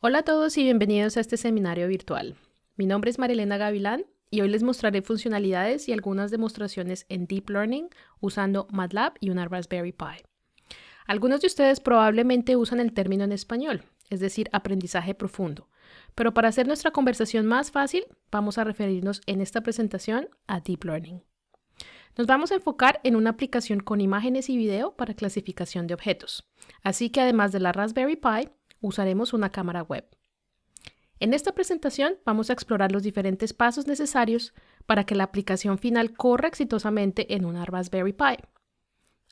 Hola a todos y bienvenidos a este seminario virtual. Mi nombre es Marilena Gavilán y hoy les mostraré funcionalidades y algunas demostraciones en Deep Learning usando MATLAB y una Raspberry Pi. Algunos de ustedes probablemente usan el término en español, es decir, aprendizaje profundo, pero para hacer nuestra conversación más fácil, vamos a referirnos en esta presentación a Deep Learning. Nos vamos a enfocar en una aplicación con imágenes y video para clasificación de objetos, así que además de la Raspberry Pi, usaremos una cámara web. En esta presentación vamos a explorar los diferentes pasos necesarios para que la aplicación final corra exitosamente en una Raspberry Pi.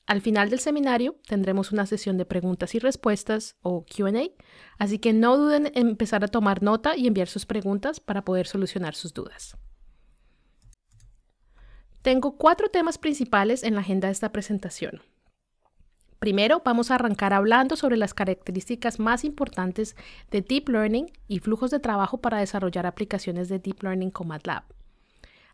Al final del seminario tendremos una sesión de preguntas y respuestas o Q&A, así que no duden en empezar a tomar nota y enviar sus preguntas para poder solucionar sus dudas. Tengo 4 temas principales en la agenda de esta presentación. Primero, vamos a arrancar hablando sobre las características más importantes de Deep Learning y flujos de trabajo para desarrollar aplicaciones de Deep Learning con MATLAB.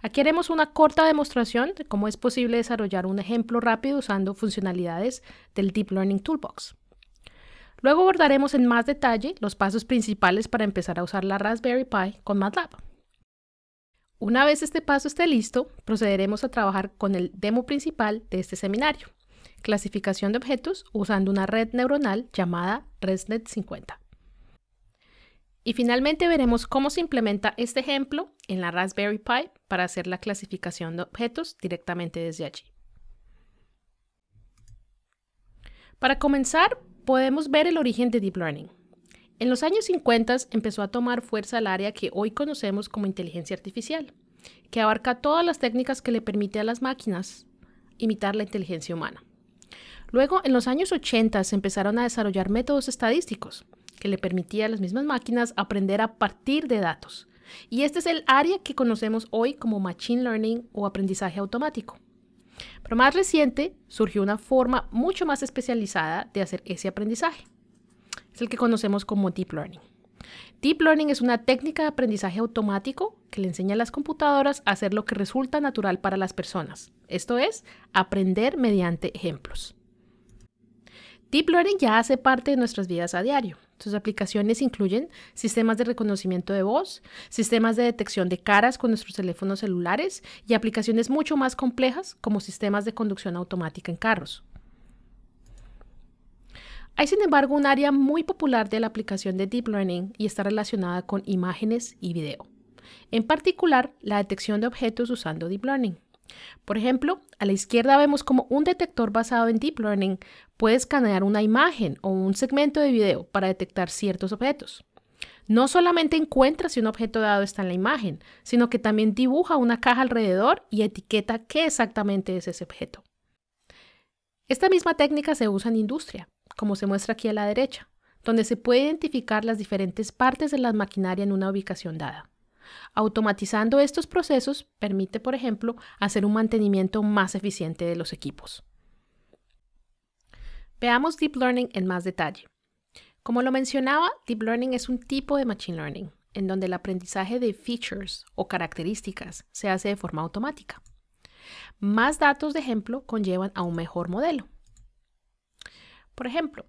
Aquí haremos una corta demostración de cómo es posible desarrollar un ejemplo rápido usando funcionalidades del Deep Learning Toolbox. Luego abordaremos en más detalle los pasos principales para empezar a usar la Raspberry Pi con MATLAB. Una vez este paso esté listo, procederemos a trabajar con el demo principal de este seminario. Clasificación de objetos usando una red neuronal llamada ResNet50. Y finalmente veremos cómo se implementa este ejemplo en la Raspberry Pi para hacer la clasificación de objetos directamente desde allí. Para comenzar, podemos ver el origen de Deep Learning. En los años 50 empezó a tomar fuerza el área que hoy conocemos como inteligencia artificial, que abarca todas las técnicas que le permiten a las máquinas imitar la inteligencia humana. Luego, en los años 80 se empezaron a desarrollar métodos estadísticos que le permitían a las mismas máquinas aprender a partir de datos. Y este es el área que conocemos hoy como Machine Learning o aprendizaje automático. Pero más reciente surgió una forma mucho más especializada de hacer ese aprendizaje. Es el que conocemos como Deep Learning. Deep Learning es una técnica de aprendizaje automático que le enseña a las computadoras a hacer lo que resulta natural para las personas. Esto es, aprender mediante ejemplos. Deep Learning ya hace parte de nuestras vidas a diario. Sus aplicaciones incluyen sistemas de reconocimiento de voz, sistemas de detección de caras con nuestros teléfonos celulares y aplicaciones mucho más complejas como sistemas de conducción automática en carros. Hay, sin embargo, un área muy popular de la aplicación de Deep Learning y está relacionada con imágenes y video. En particular, la detección de objetos usando Deep Learning. Por ejemplo, a la izquierda vemos cómo un detector basado en Deep Learning puede escanear una imagen o un segmento de video para detectar ciertos objetos. No solamente encuentra si un objeto dado está en la imagen, sino que también dibuja una caja alrededor y etiqueta qué exactamente es ese objeto. Esta misma técnica se usa en industria, como se muestra aquí a la derecha, donde se puede identificar las diferentes partes de la maquinaria en una ubicación dada. Automatizando estos procesos permite, por ejemplo, hacer un mantenimiento más eficiente de los equipos. Veamos Deep Learning en más detalle. Como lo mencionaba, Deep Learning es un tipo de Machine Learning, en donde el aprendizaje de features o características se hace de forma automática. Más datos de ejemplo conllevan a un mejor modelo. Por ejemplo,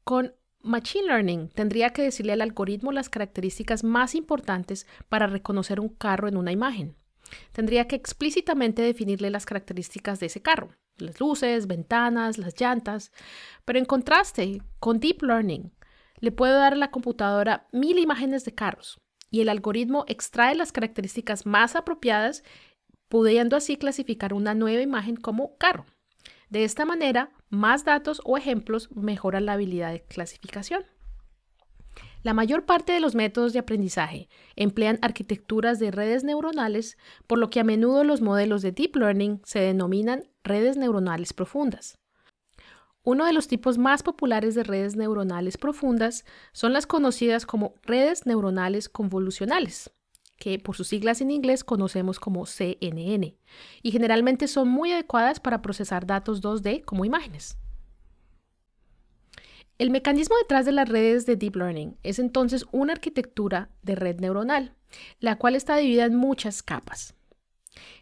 con Machine Learning tendría que decirle al algoritmo las características más importantes para reconocer un carro en una imagen. Tendría que explícitamente definirle las características de ese carro, las luces, ventanas, las llantas. Pero en contraste, con Deep Learning, le puedo dar a la computadora 1000 imágenes de carros y el algoritmo extrae las características más apropiadas, pudiendo así clasificar una nueva imagen como carro. De esta manera, más datos o ejemplos mejoran la habilidad de clasificación. La mayor parte de los métodos de aprendizaje emplean arquitecturas de redes neuronales, por lo que a menudo los modelos de Deep Learning se denominan redes neuronales profundas. Uno de los tipos más populares de redes neuronales profundas son las conocidas como redes neuronales convolucionales, que por sus siglas en inglés conocemos como CNN, y generalmente son muy adecuadas para procesar datos 2D como imágenes. El mecanismo detrás de las redes de Deep Learning es entonces una arquitectura de red neuronal, la cual está dividida en muchas capas.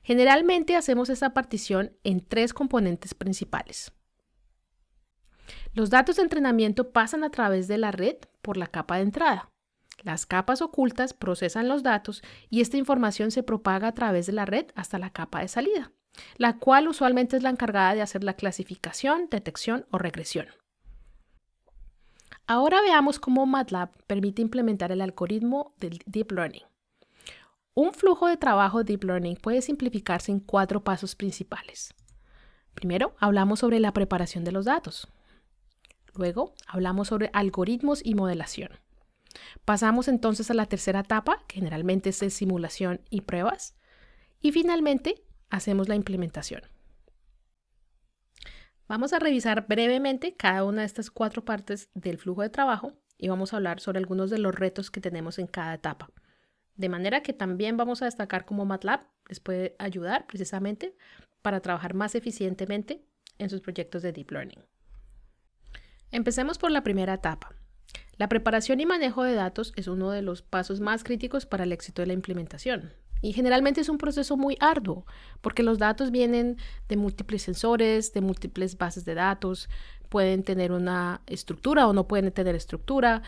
Generalmente hacemos esta partición en 3 componentes principales. Los datos de entrenamiento pasan a través de la red por la capa de entrada. Las capas ocultas procesan los datos y esta información se propaga a través de la red hasta la capa de salida, la cual usualmente es la encargada de hacer la clasificación, detección o regresión. Ahora veamos cómo MATLAB permite implementar el algoritmo del Deep Learning. Un flujo de trabajo de Deep Learning puede simplificarse en 4 pasos principales. Primero, hablamos sobre la preparación de los datos. Luego, hablamos sobre algoritmos y modelación. Pasamos entonces a la tercera etapa, que generalmente es de simulación y pruebas. Y finalmente, hacemos la implementación. Vamos a revisar brevemente cada una de estas 4 partes del flujo de trabajo y vamos a hablar sobre algunos de los retos que tenemos en cada etapa. De manera que también vamos a destacar cómo MATLAB les puede ayudar precisamente para trabajar más eficientemente en sus proyectos de Deep Learning. Empecemos por la primera etapa. La preparación y manejo de datos es uno de los pasos más críticos para el éxito de la implementación. Y generalmente es un proceso muy arduo, porque los datos vienen de múltiples sensores, de múltiples bases de datos, pueden tener una estructura o no pueden tener estructura,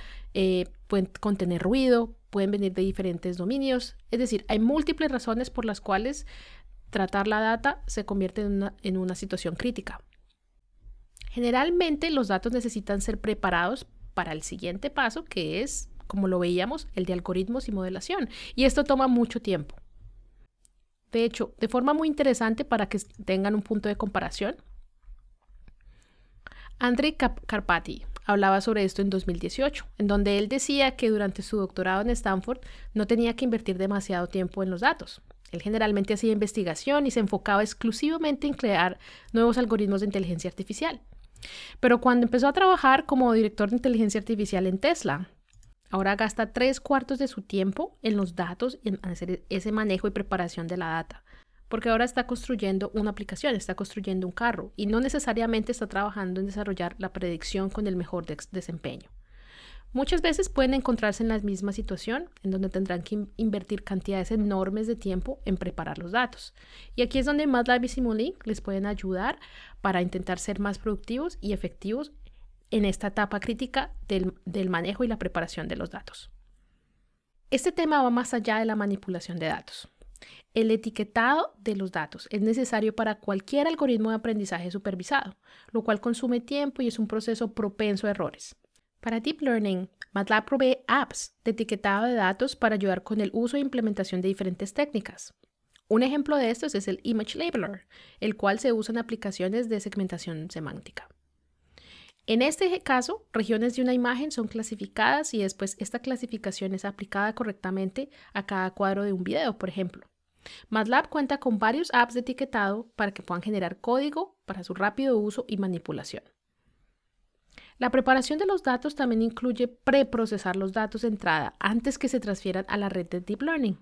pueden contener ruido, pueden venir de diferentes dominios. Es decir, hay múltiples razones por las cuales tratar la data se convierte en una situación crítica. Generalmente los datos necesitan ser preparados para el siguiente paso, que es, como lo veíamos, el de algoritmos y modelación. Y esto toma mucho tiempo. De hecho, de forma muy interesante para que tengan un punto de comparación, Andrei Karpathy hablaba sobre esto en 2018, en donde él decía que durante su doctorado en Stanford no tenía que invertir demasiado tiempo en los datos. Él generalmente hacía investigación y se enfocaba exclusivamente en crear nuevos algoritmos de inteligencia artificial. Pero cuando empezó a trabajar como director de inteligencia artificial en Tesla, ahora gasta 3/4 de su tiempo en los datos y en hacer ese manejo y preparación de la data. Porque ahora está construyendo una aplicación, está construyendo un carro y no necesariamente está trabajando en desarrollar la predicción con el mejor desempeño. Muchas veces pueden encontrarse en la misma situación en donde tendrán que invertir cantidades enormes de tiempo en preparar los datos. Y aquí es donde MATLAB y Simulink les pueden ayudar para intentar ser más productivos y efectivos en esta etapa crítica del manejo y la preparación de los datos. Este tema va más allá de la manipulación de datos. El etiquetado de los datos es necesario para cualquier algoritmo de aprendizaje supervisado, lo cual consume tiempo y es un proceso propenso a errores. Para Deep Learning, MATLAB provee apps de etiquetado de datos para ayudar con el uso e implementación de diferentes técnicas. Un ejemplo de estos es el Image Labeler, el cual se usa en aplicaciones de segmentación semántica. En este caso, regiones de una imagen son clasificadas y después esta clasificación es aplicada correctamente a cada cuadro de un video, por ejemplo. MATLAB cuenta con varios apps de etiquetado para que puedan generar código para su rápido uso y manipulación. La preparación de los datos también incluye preprocesar los datos de entrada antes que se transfieran a la red de Deep Learning.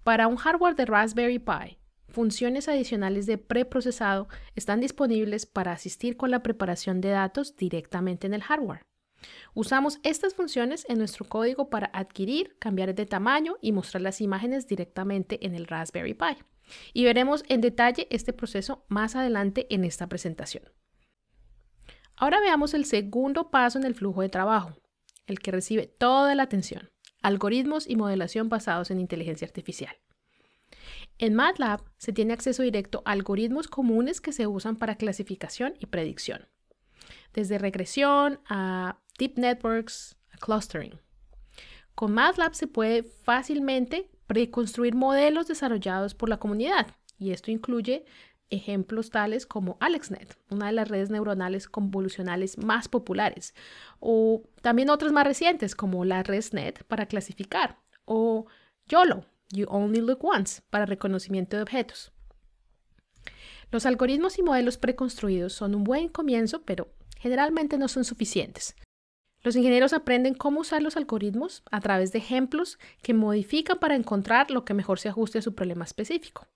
Para un hardware de Raspberry Pi, funciones adicionales de preprocesado están disponibles para asistir con la preparación de datos directamente en el hardware. Usamos estas funciones en nuestro código para adquirir, cambiar de tamaño y mostrar las imágenes directamente en el Raspberry Pi. Y veremos en detalle este proceso más adelante en esta presentación. Ahora veamos el segundo paso en el flujo de trabajo, el que recibe toda la atención: algoritmos y modelación basados en inteligencia artificial. En MATLAB se tiene acceso directo a algoritmos comunes que se usan para clasificación y predicción, desde regresión a deep networks a clustering. Con MATLAB se puede fácilmente preconstruir modelos desarrollados por la comunidad, y esto incluye ejemplos tales como AlexNet, una de las redes neuronales convolucionales más populares, o también otras más recientes como la ResNet para clasificar, o YOLO, You Only Look Once, para reconocimiento de objetos. Los algoritmos y modelos preconstruidos son un buen comienzo, pero generalmente no son suficientes. Los ingenieros aprenden cómo usar los algoritmos a través de ejemplos que modifican para encontrar lo que mejor se ajuste a su problema específico.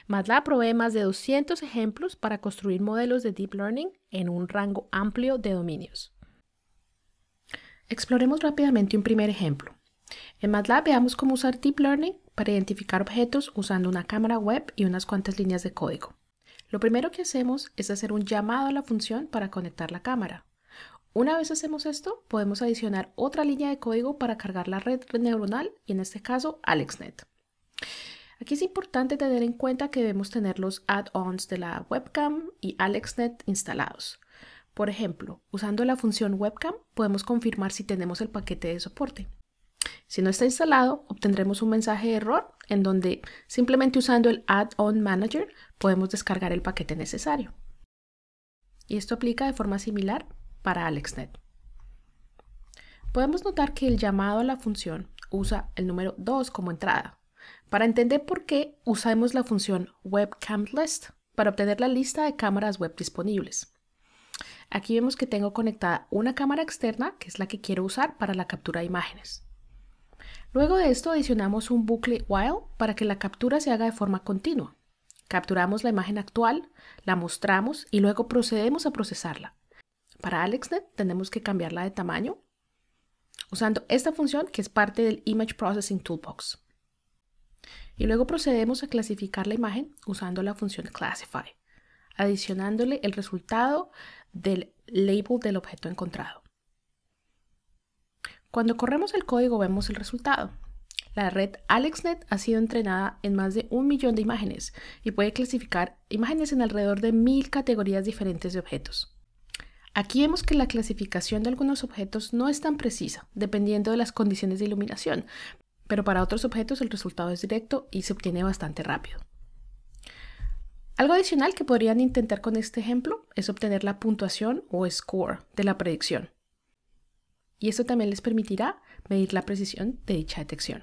MATLAB provee más de 200 ejemplos para construir modelos de Deep Learning en un rango amplio de dominios. Exploremos rápidamente un primer ejemplo. En MATLAB veamos cómo usar Deep Learning para identificar objetos usando una cámara web y unas cuantas líneas de código. Lo primero que hacemos es hacer un llamado a la función para conectar la cámara. Una vez hacemos esto, podemos adicionar otra línea de código para cargar la red neuronal y en este caso AlexNet. Aquí es importante tener en cuenta que debemos tener los add-ons de la webcam y AlexNet instalados. Por ejemplo, usando la función webcam podemos confirmar si tenemos el paquete de soporte. Si no está instalado, obtendremos un mensaje de error en donde simplemente usando el Add-on Manager podemos descargar el paquete necesario. Y esto aplica de forma similar para AlexNet. Podemos notar que el llamado a la función usa el número 2 como entrada. Para entender por qué, usamos la función WebCamList para obtener la lista de cámaras web disponibles. Aquí vemos que tengo conectada una cámara externa, que es la que quiero usar para la captura de imágenes. Luego de esto adicionamos un bucle while para que la captura se haga de forma continua. Capturamos la imagen actual, la mostramos y luego procedemos a procesarla. Para AlexNet tenemos que cambiarla de tamaño usando esta función que es parte del Image Processing Toolbox. Y luego procedemos a clasificar la imagen usando la función Classify, adicionándole el resultado del label del objeto encontrado. Cuando corremos el código vemos el resultado. La red AlexNet ha sido entrenada en más de 1 millón de imágenes y puede clasificar imágenes en alrededor de 1000 categorías diferentes de objetos. Aquí vemos que la clasificación de algunos objetos no es tan precisa, dependiendo de las condiciones de iluminación, pero para otros objetos el resultado es directo y se obtiene bastante rápido. Algo adicional que podrían intentar con este ejemplo es obtener la puntuación o score de la predicción. Y esto también les permitirá medir la precisión de dicha detección.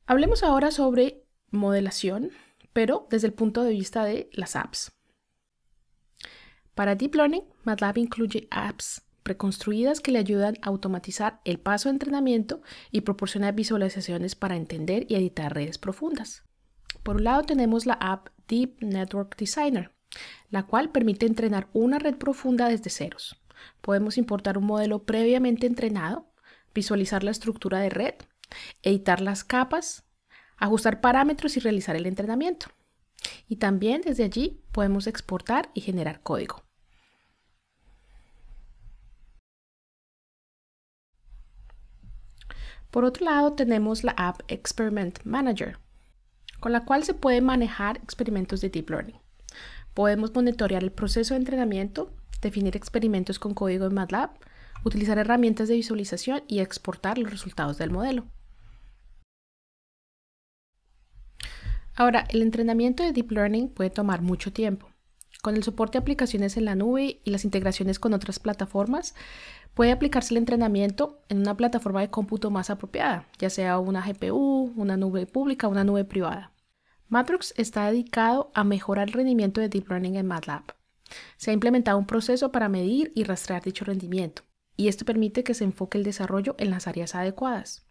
Hablemos ahora sobre modelación, pero desde el punto de vista de las apps. Para Deep Learning, MATLAB incluye apps preconstruidas que le ayudan a automatizar el paso de entrenamiento y proporciona visualizaciones para entender y editar redes profundas. Por un lado tenemos la app Deep Network Designer, la cual permite entrenar una red profunda desde ceros. Podemos importar un modelo previamente entrenado, visualizar la estructura de red, editar las capas, ajustar parámetros y realizar el entrenamiento. Y también desde allí podemos exportar y generar código. Por otro lado tenemos la app Experiment Manager, con la cual se puede manejar experimentos de Deep Learning. Podemos monitorear el proceso de entrenamiento, definir experimentos con código en MATLAB, utilizar herramientas de visualización y exportar los resultados del modelo. Ahora, el entrenamiento de Deep Learning puede tomar mucho tiempo. Con el soporte de aplicaciones en la nube y las integraciones con otras plataformas, puede aplicarse el entrenamiento en una plataforma de cómputo más apropiada, ya sea una GPU, una nube pública o una nube privada. Matrox está dedicado a mejorar el rendimiento de Deep Learning en MATLAB. Se ha implementado un proceso para medir y rastrear dicho rendimiento, y esto permite que se enfoque el desarrollo en las áreas adecuadas.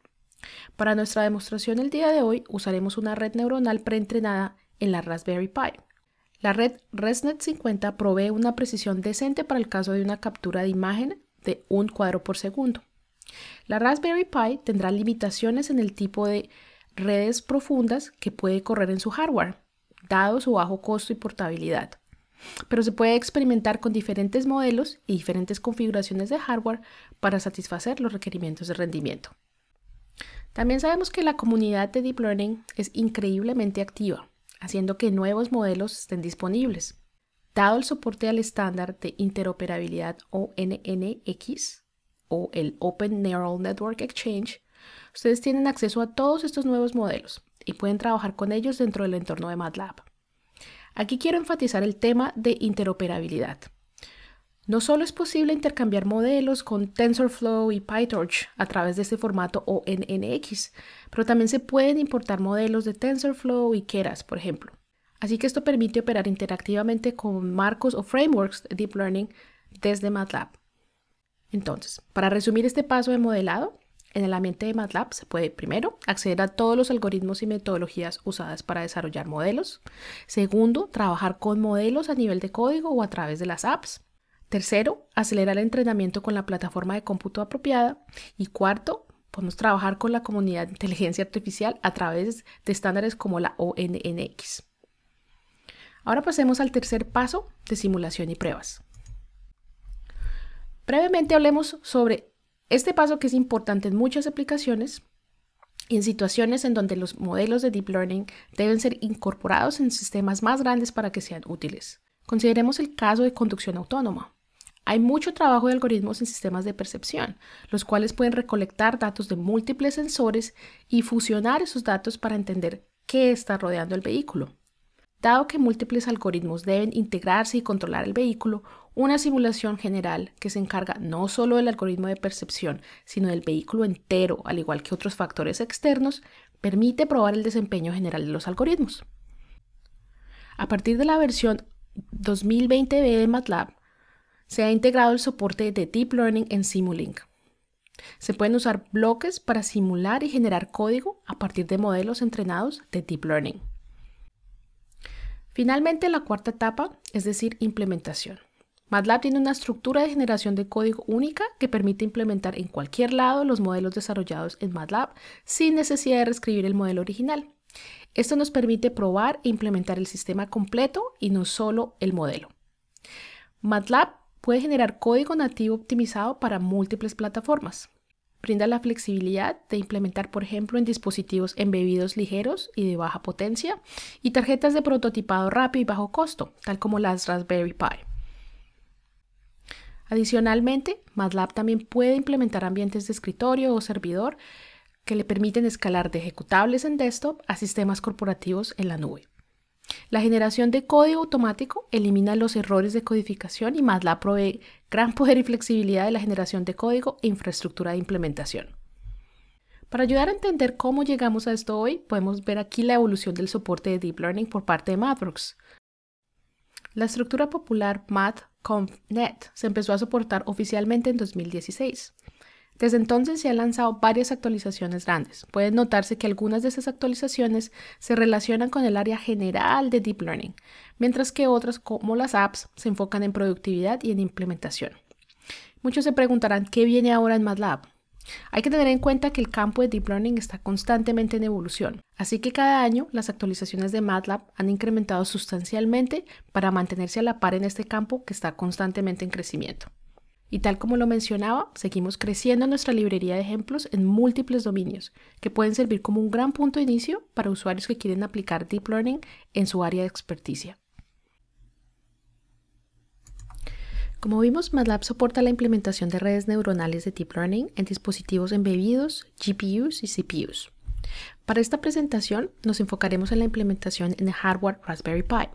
Para nuestra demostración el día de hoy usaremos una red neuronal preentrenada en la Raspberry Pi. La red ResNet50 provee una precisión decente para el caso de una captura de imagen de 1 cuadro por segundo. La Raspberry Pi tendrá limitaciones en el tipo de redes profundas que puede correr en su hardware, dado su bajo costo y portabilidad. Pero se puede experimentar con diferentes modelos y diferentes configuraciones de hardware para satisfacer los requerimientos de rendimiento. También sabemos que la comunidad de Deep Learning es increíblemente activa, haciendo que nuevos modelos estén disponibles. Dado el soporte al estándar de interoperabilidad ONNX o el Open Neural Network Exchange, ustedes tienen acceso a todos estos nuevos modelos y pueden trabajar con ellos dentro del entorno de MATLAB. Aquí quiero enfatizar el tema de interoperabilidad. No solo es posible intercambiar modelos con TensorFlow y PyTorch a través de este formato ONNX, pero también se pueden importar modelos de TensorFlow y Keras, por ejemplo. Así que esto permite operar interactivamente con marcos o frameworks de Deep Learning desde MATLAB. Entonces, para resumir este paso de modelado, en el ambiente de MATLAB se puede, primero, acceder a todos los algoritmos y metodologías usadas para desarrollar modelos. Segundo, trabajar con modelos a nivel de código o a través de las apps. Tercero, acelerar el entrenamiento con la plataforma de cómputo apropiada. Y cuarto, podemos trabajar con la comunidad de inteligencia artificial a través de estándares como la ONNX. Ahora pasemos al tercer paso de simulación y pruebas. Brevemente hablemos sobre este paso que es importante en muchas aplicaciones y en situaciones en donde los modelos de Deep Learning deben ser incorporados en sistemas más grandes para que sean útiles. Consideremos el caso de conducción autónoma. Hay mucho trabajo de algoritmos en sistemas de percepción, los cuales pueden recolectar datos de múltiples sensores y fusionar esos datos para entender qué está rodeando el vehículo. Dado que múltiples algoritmos deben integrarse y controlar el vehículo, una simulación general que se encarga no solo del algoritmo de percepción, sino del vehículo entero, al igual que otros factores externos, permite probar el desempeño general de los algoritmos. A partir de la versión 2020b de MATLAB, se ha integrado el soporte de Deep Learning en Simulink. Se pueden usar bloques para simular y generar código a partir de modelos entrenados de Deep Learning. Finalmente, la cuarta etapa, es decir, implementación. MATLAB tiene una estructura de generación de código única que permite implementar en cualquier lado los modelos desarrollados en MATLAB sin necesidad de reescribir el modelo original. Esto nos permite probar e implementar el sistema completo y no solo el modelo. MATLAB puede generar código nativo optimizado para múltiples plataformas. Brinda la flexibilidad de implementar, por ejemplo, en dispositivos embebidos ligeros y de baja potencia y tarjetas de prototipado rápido y bajo costo, tal como las Raspberry Pi. Adicionalmente, MATLAB también puede implementar ambientes de escritorio o servidor que le permiten escalar de ejecutables en desktop a sistemas corporativos en la nube. La generación de código automático elimina los errores de codificación y MATLAB provee gran poder y flexibilidad de la generación de código e infraestructura de implementación. Para ayudar a entender cómo llegamos a esto hoy, podemos ver aquí la evolución del soporte de Deep Learning por parte de MathWorks. La estructura popular MathConf.net se empezó a soportar oficialmente en 2016. Desde entonces se han lanzado varias actualizaciones grandes. Pueden notarse que algunas de esas actualizaciones se relacionan con el área general de Deep Learning, mientras que otras, como las apps, se enfocan en productividad y en implementación. Muchos se preguntarán qué viene ahora en MATLAB. Hay que tener en cuenta que el campo de Deep Learning está constantemente en evolución, así que cada año las actualizaciones de MATLAB han incrementado sustancialmente para mantenerse a la par en este campo que está constantemente en crecimiento. Y tal como lo mencionaba, seguimos creciendo nuestra librería de ejemplos en múltiples dominios, que pueden servir como un gran punto de inicio para usuarios que quieren aplicar Deep Learning en su área de experticia. Como vimos, MATLAB soporta la implementación de redes neuronales de Deep Learning en dispositivos embebidos, GPUs y CPUs. Para esta presentación nos enfocaremos en la implementación en el hardware Raspberry Pi.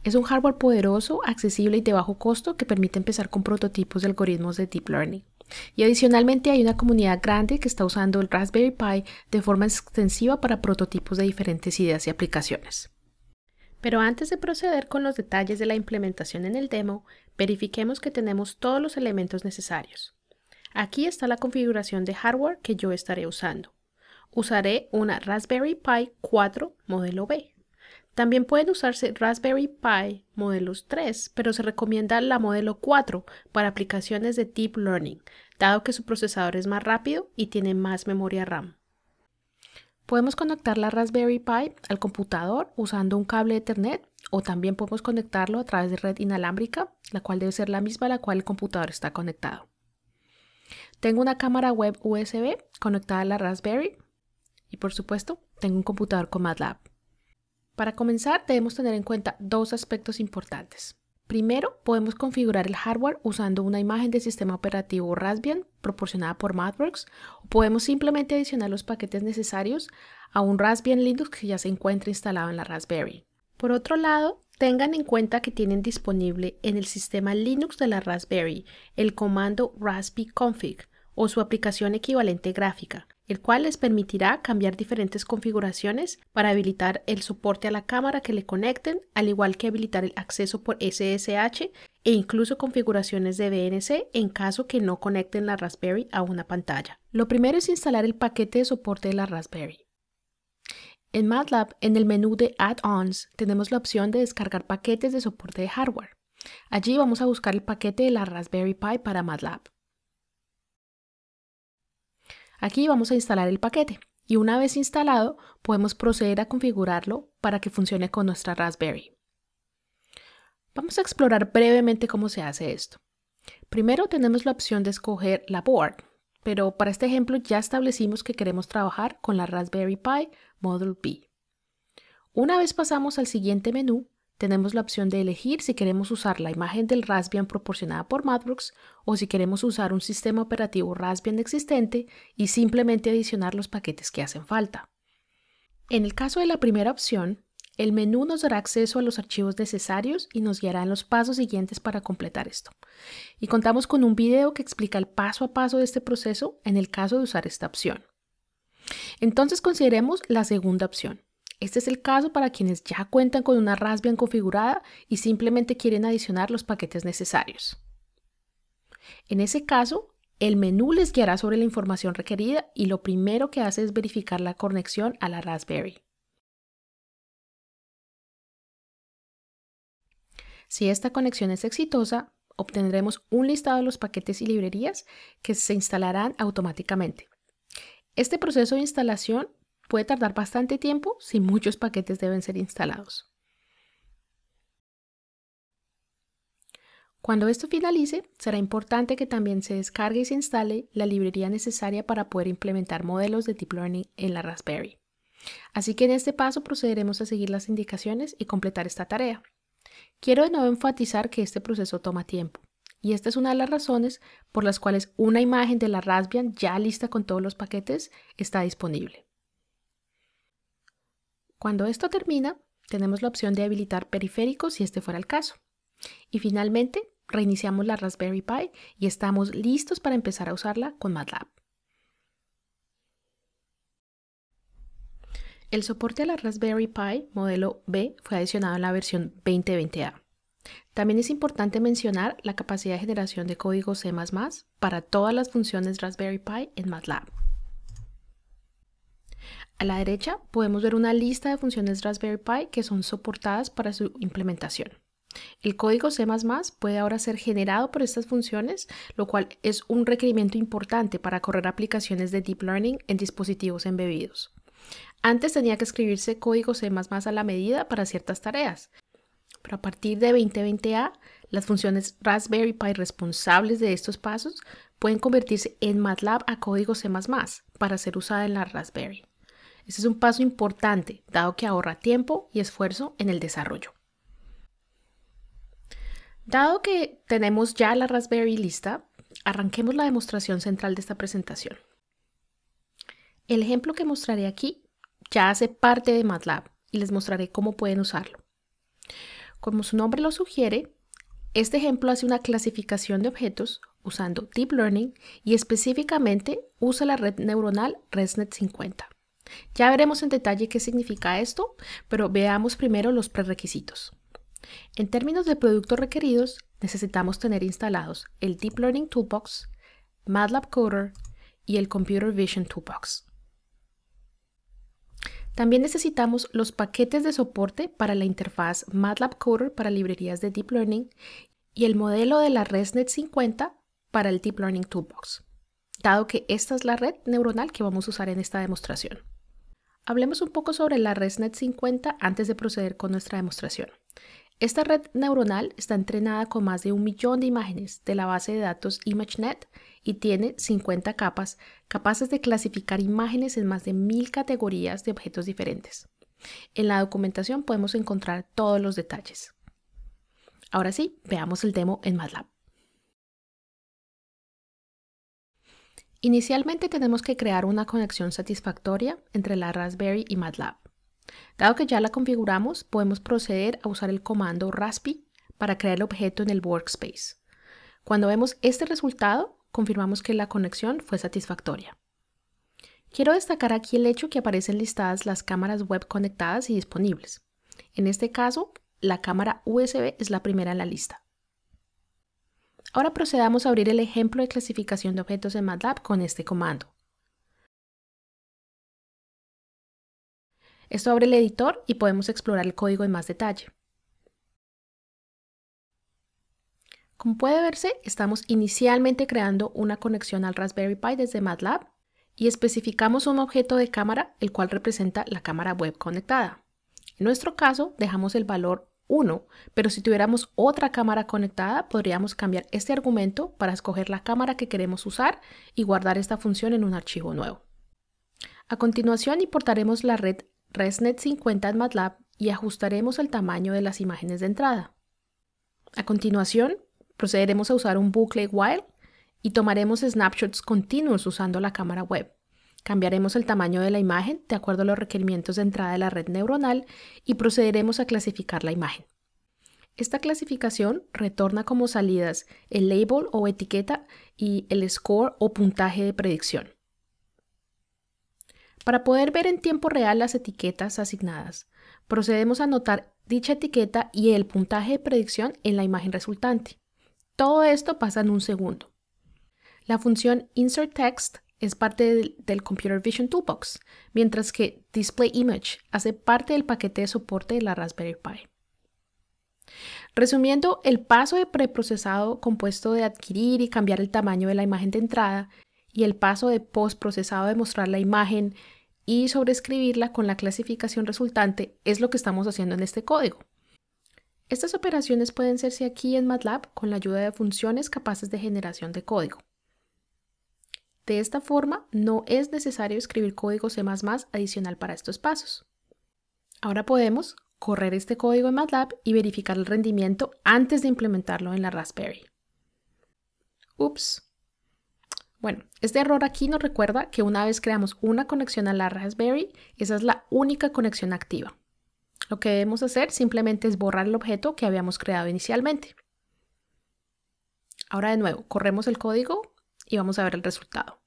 Es un hardware poderoso, accesible y de bajo costo que permite empezar con prototipos de algoritmos de Deep Learning. Y adicionalmente hay una comunidad grande que está usando el Raspberry Pi de forma extensiva para prototipos de diferentes ideas y aplicaciones. Pero antes de proceder con los detalles de la implementación en el demo, verifiquemos que tenemos todos los elementos necesarios. Aquí está la configuración de hardware que yo estaré usando. Usaré una Raspberry Pi 4 modelo B. También pueden usarse Raspberry Pi modelos 3, pero se recomienda la modelo 4 para aplicaciones de Deep Learning, dado que su procesador es más rápido y tiene más memoria RAM. Podemos conectar la Raspberry Pi al computador usando un cable Ethernet o también podemos conectarlo a través de red inalámbrica, la cual debe ser la misma a la cual el computador está conectado. Tengo una cámara web USB conectada a la Raspberry y por supuesto tengo un computador con MATLAB. Para comenzar, debemos tener en cuenta dos aspectos importantes. Primero, podemos configurar el hardware usando una imagen de sistema operativo Raspbian proporcionada por MathWorks o podemos simplemente adicionar los paquetes necesarios a un Raspbian Linux que ya se encuentra instalado en la Raspberry. Por otro lado, tengan en cuenta que tienen disponible en el sistema Linux de la Raspberry el comando raspiconfig o su aplicación equivalente gráfica, el cual les permitirá cambiar diferentes configuraciones para habilitar el soporte a la cámara que le conecten, al igual que habilitar el acceso por SSH e incluso configuraciones de VNC en caso que no conecten la Raspberry a una pantalla. Lo primero es instalar el paquete de soporte de la Raspberry. En MATLAB, en el menú de Add-ons, tenemos la opción de descargar paquetes de soporte de hardware. Allí vamos a buscar el paquete de la Raspberry Pi para MATLAB. Aquí vamos a instalar el paquete y una vez instalado podemos proceder a configurarlo para que funcione con nuestra Raspberry. Vamos a explorar brevemente cómo se hace esto. Primero tenemos la opción de escoger la board, pero para este ejemplo ya establecimos que queremos trabajar con la Raspberry Pi Model B. Una vez pasamos al siguiente menú, tenemos la opción de elegir si queremos usar la imagen del Raspbian proporcionada por Madbrooks o si queremos usar un sistema operativo Raspbian existente y simplemente adicionar los paquetes que hacen falta. En el caso de la primera opción, el menú nos dará acceso a los archivos necesarios y nos guiará en los pasos siguientes para completar esto. Y contamos con un video que explica el paso a paso de este proceso en el caso de usar esta opción. Entonces consideremos la segunda opción. Este es el caso para quienes ya cuentan con una Raspbian configurada y simplemente quieren adicionar los paquetes necesarios. En ese caso, el menú les guiará sobre la información requerida y lo primero que hace es verificar la conexión a la Raspberry. Si esta conexión es exitosa, obtendremos un listado de los paquetes y librerías que se instalarán automáticamente. Este proceso de instalación puede tardar bastante tiempo si muchos paquetes deben ser instalados. Cuando esto finalice, será importante que también se descargue y se instale la librería necesaria para poder implementar modelos de Deep Learning en la Raspberry. Así que en este paso procederemos a seguir las indicaciones y completar esta tarea. Quiero de nuevo enfatizar que este proceso toma tiempo, y esta es una de las razones por las cuales una imagen de la Raspbian ya lista con todos los paquetes está disponible. Cuando esto termina, tenemos la opción de habilitar periféricos si este fuera el caso. Y finalmente, reiniciamos la Raspberry Pi y estamos listos para empezar a usarla con MATLAB. El soporte a la Raspberry Pi modelo B fue adicionado en la versión 2020A. También es importante mencionar la capacidad de generación de código C++ para todas las funciones Raspberry Pi en MATLAB. A la derecha podemos ver una lista de funciones Raspberry Pi que son soportadas para su implementación. El código C++ puede ahora ser generado por estas funciones, lo cual es un requerimiento importante para correr aplicaciones de Deep Learning en dispositivos embebidos. Antes tenía que escribirse código C++ a la medida para ciertas tareas, pero a partir de 2020A, las funciones Raspberry Pi responsables de estos pasos pueden convertirse en MATLAB a código C++ para ser usada en la Raspberry. Este es un paso importante, dado que ahorra tiempo y esfuerzo en el desarrollo. Dado que tenemos ya la Raspberry lista, arranquemos la demostración central de esta presentación. El ejemplo que mostraré aquí ya hace parte de MATLAB y les mostraré cómo pueden usarlo. Como su nombre lo sugiere, este ejemplo hace una clasificación de objetos usando Deep Learning y específicamente usa la red neuronal ResNet 50. Ya veremos en detalle qué significa esto, pero veamos primero los prerequisitos. En términos de productos requeridos, necesitamos tener instalados el Deep Learning Toolbox, MATLAB Coder y el Computer Vision Toolbox. También necesitamos los paquetes de soporte para la interfaz MATLAB Coder para librerías de Deep Learning y el modelo de la ResNet 50 para el Deep Learning Toolbox, dado que esta es la red neuronal que vamos a usar en esta demostración. Hablemos un poco sobre la ResNet 50 antes de proceder con nuestra demostración. Esta red neuronal está entrenada con más de 1 millón de imágenes de la base de datos ImageNet y tiene 50 capas capaces de clasificar imágenes en más de 1000 categorías de objetos diferentes. En la documentación podemos encontrar todos los detalles. Ahora sí, veamos el demo en MATLAB. Inicialmente tenemos que crear una conexión satisfactoria entre la Raspberry y MATLAB. Dado que ya la configuramos, podemos proceder a usar el comando raspi para crear el objeto en el workspace. Cuando vemos este resultado, confirmamos que la conexión fue satisfactoria. Quiero destacar aquí el hecho que aparecen listadas las cámaras web conectadas y disponibles. En este caso, la cámara USB es la primera en la lista. Ahora procedamos a abrir el ejemplo de clasificación de objetos en MATLAB con este comando. Esto abre el editor y podemos explorar el código en más detalle. Como puede verse, estamos inicialmente creando una conexión al Raspberry Pi desde MATLAB y especificamos un objeto de cámara, el cual representa la cámara web conectada. En nuestro caso, dejamos el valor 1, pero si tuviéramos otra cámara conectada, podríamos cambiar este argumento para escoger la cámara que queremos usar y guardar esta función en un archivo nuevo. A continuación, importaremos la red ResNet50 en MATLAB y ajustaremos el tamaño de las imágenes de entrada. A continuación, procederemos a usar un bucle while y tomaremos snapshots continuos usando la cámara web. Cambiaremos el tamaño de la imagen de acuerdo a los requerimientos de entrada de la red neuronal y procederemos a clasificar la imagen. Esta clasificación retorna como salidas el label o etiqueta y el score o puntaje de predicción. Para poder ver en tiempo real las etiquetas asignadas, procedemos a anotar dicha etiqueta y el puntaje de predicción en la imagen resultante. Todo esto pasa en un segundo. La función InsertText es parte del Computer Vision Toolbox, mientras que DisplayImage hace parte del paquete de soporte de la Raspberry Pi. Resumiendo, el paso de preprocesado compuesto de adquirir y cambiar el tamaño de la imagen de entrada y el paso de postprocesado de mostrar la imagen y sobreescribirla con la clasificación resultante es lo que estamos haciendo en este código. Estas operaciones pueden hacerse aquí en MATLAB con la ayuda de funciones capaces de generación de código. De esta forma, no es necesario escribir código C++ adicional para estos pasos. Ahora podemos correr este código en MATLAB y verificar el rendimiento antes de implementarlo en la Raspberry. Ups. Bueno, este error aquí nos recuerda que una vez creamos una conexión a la Raspberry, esa es la única conexión activa. Lo que debemos hacer simplemente es borrar el objeto que habíamos creado inicialmente. Ahora de nuevo, corremos el código y vamos a ver el resultado.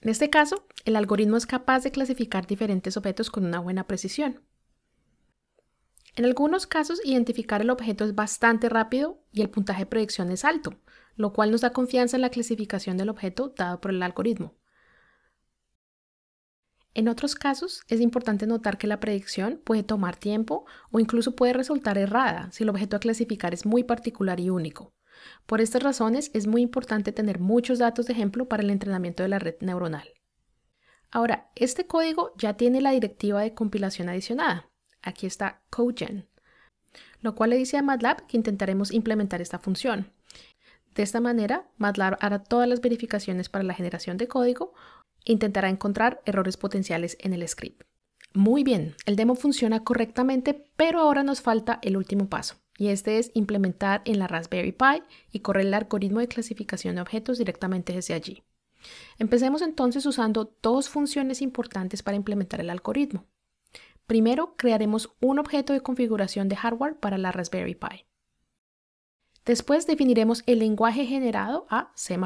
En este caso, el algoritmo es capaz de clasificar diferentes objetos con una buena precisión. En algunos casos, identificar el objeto es bastante rápido y el puntaje de predicción es alto, lo cual nos da confianza en la clasificación del objeto dado por el algoritmo. En otros casos, es importante notar que la predicción puede tomar tiempo o incluso puede resultar errada si el objeto a clasificar es muy particular y único. Por estas razones, es muy importante tener muchos datos de ejemplo para el entrenamiento de la red neuronal. Ahora, este código ya tiene la directiva de compilación adicionada. Aquí está CodeGen, lo cual le dice a MATLAB que intentaremos implementar esta función. De esta manera, MATLAB hará todas las verificaciones para la generación de código e intentará encontrar errores potenciales en el script. Muy bien, el demo funciona correctamente, pero ahora nos falta el último paso, y este es implementar en la Raspberry Pi y correr el algoritmo de clasificación de objetos directamente desde allí. Empecemos entonces usando dos funciones importantes para implementar el algoritmo. Primero, crearemos un objeto de configuración de hardware para la Raspberry Pi. Después definiremos el lenguaje generado a C++.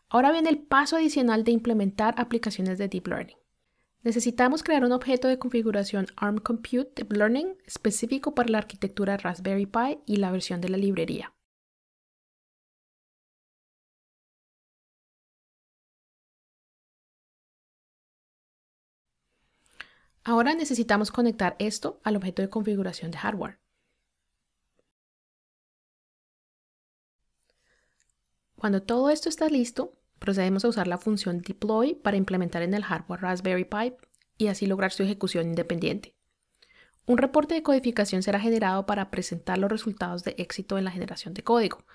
Ahora viene el paso adicional de implementar aplicaciones de Deep Learning. Necesitamos crear un objeto de configuración ARM Compute Deep Learning específico para la arquitectura Raspberry Pi y la versión de la librería. Ahora necesitamos conectar esto al objeto de configuración de hardware. Cuando todo esto está listo, procedemos a usar la función deploy para implementar en el hardware Raspberry Pi y así lograr su ejecución independiente. Un reporte de codificación será generado para presentar los resultados de éxito en la generación de código.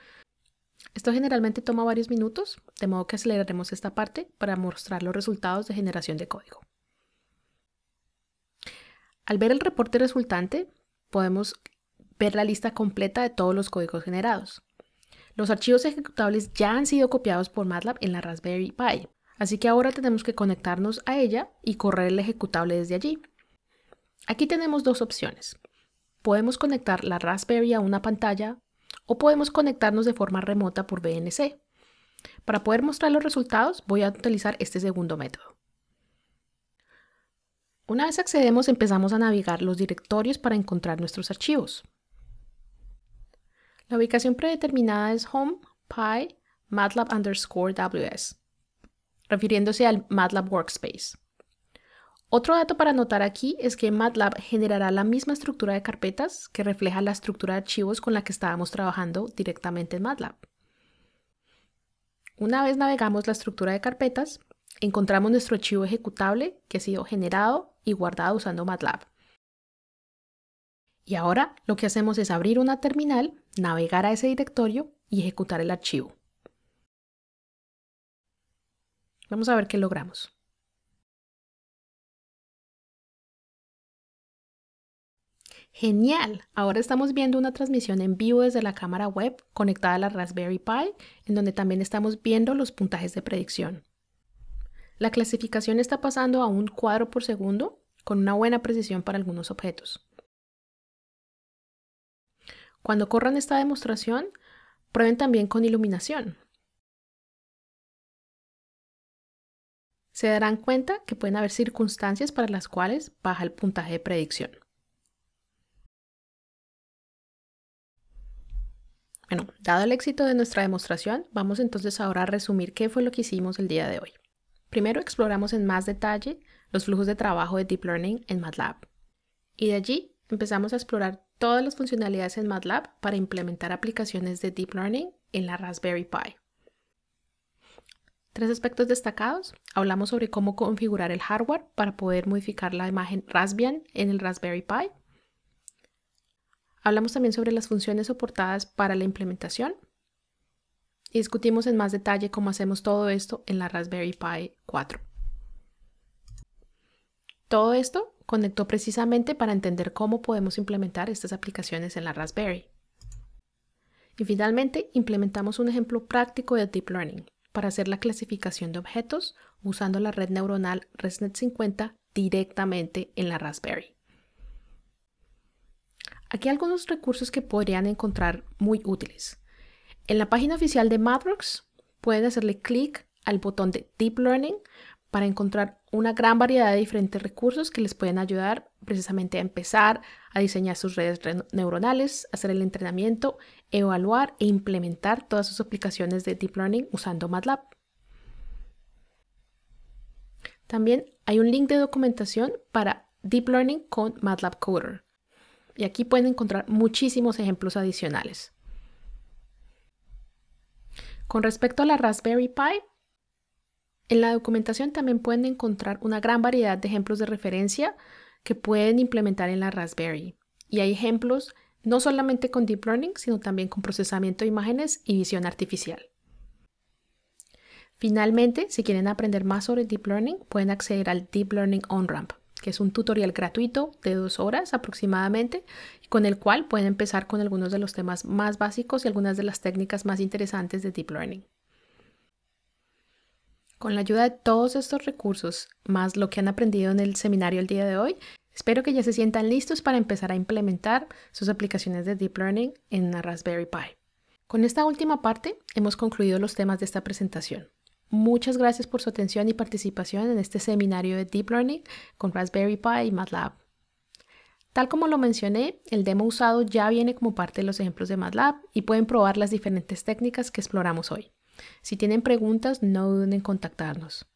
Esto generalmente toma varios minutos, de modo que aceleraremos esta parte para mostrar los resultados de generación de código. Al ver el reporte resultante, podemos ver la lista completa de todos los códigos generados. Los archivos ejecutables ya han sido copiados por MATLAB en la Raspberry Pi, así que ahora tenemos que conectarnos a ella y correr el ejecutable desde allí. Aquí tenemos dos opciones. Podemos conectar la Raspberry a una pantalla o podemos conectarnos de forma remota por VNC. Para poder mostrar los resultados, voy a utilizar este segundo método. Una vez accedemos, empezamos a navegar los directorios para encontrar nuestros archivos. La ubicación predeterminada es home, pi, matlab_ws, refiriéndose al MATLAB Workspace. Otro dato para anotar aquí es que MATLAB generará la misma estructura de carpetas que refleja la estructura de archivos con la que estábamos trabajando directamente en MATLAB. Una vez navegamos la estructura de carpetas, encontramos nuestro archivo ejecutable que ha sido generado y guardado usando MATLAB. Y ahora lo que hacemos es abrir una terminal, navegar a ese directorio y ejecutar el archivo. Vamos a ver qué logramos. ¡Genial! Ahora estamos viendo una transmisión en vivo desde la cámara web conectada a la Raspberry Pi, en donde también estamos viendo los puntajes de predicción. La clasificación está pasando a un cuadro por segundo, con una buena precisión para algunos objetos. Cuando corran esta demostración, prueben también con iluminación. Se darán cuenta que pueden haber circunstancias para las cuales baja el puntaje de predicción. Bueno, dado el éxito de nuestra demostración, vamos entonces ahora a resumir qué fue lo que hicimos el día de hoy. Primero exploramos en más detalle los flujos de trabajo de Deep Learning en MATLAB. Y de allí empezamos a explorar todas las funcionalidades en MATLAB para implementar aplicaciones de Deep Learning en la Raspberry Pi. Tres aspectos destacados. Hablamos sobre cómo configurar el hardware para poder modificar la imagen Raspbian en el Raspberry Pi. Hablamos también sobre las funciones soportadas para la implementación y discutimos en más detalle cómo hacemos todo esto en la Raspberry Pi 4. Todo esto conectó precisamente para entender cómo podemos implementar estas aplicaciones en la Raspberry. Y finalmente implementamos un ejemplo práctico de Deep Learning para hacer la clasificación de objetos usando la red neuronal ResNet-50 directamente en la Raspberry. Aquí hay algunos recursos que podrían encontrar muy útiles. En la página oficial de MathWorks pueden hacerle clic al botón de Deep Learning para encontrar una gran variedad de diferentes recursos que les pueden ayudar precisamente a empezar a diseñar sus redes neuronales, hacer el entrenamiento, evaluar e implementar todas sus aplicaciones de Deep Learning usando MATLAB. También hay un link de documentación para Deep Learning con MATLAB Coder. Y aquí pueden encontrar muchísimos ejemplos adicionales. Con respecto a la Raspberry Pi, en la documentación también pueden encontrar una gran variedad de ejemplos de referencia que pueden implementar en la Raspberry. Y hay ejemplos no solamente con Deep Learning, sino también con procesamiento de imágenes y visión artificial. Finalmente, si quieren aprender más sobre Deep Learning, pueden acceder al Deep Learning On-Ramp, que es un tutorial gratuito de 2 horas aproximadamente, con el cual pueden empezar con algunos de los temas más básicos y algunas de las técnicas más interesantes de Deep Learning. Con la ayuda de todos estos recursos, más lo que han aprendido en el seminario el día de hoy, espero que ya se sientan listos para empezar a implementar sus aplicaciones de Deep Learning en la Raspberry Pi. Con esta última parte, hemos concluido los temas de esta presentación. Muchas gracias por su atención y participación en este seminario de Deep Learning con Raspberry Pi y MATLAB. Tal como lo mencioné, el demo usado ya viene como parte de los ejemplos de MATLAB y pueden probar las diferentes técnicas que exploramos hoy. Si tienen preguntas, no duden en contactarnos.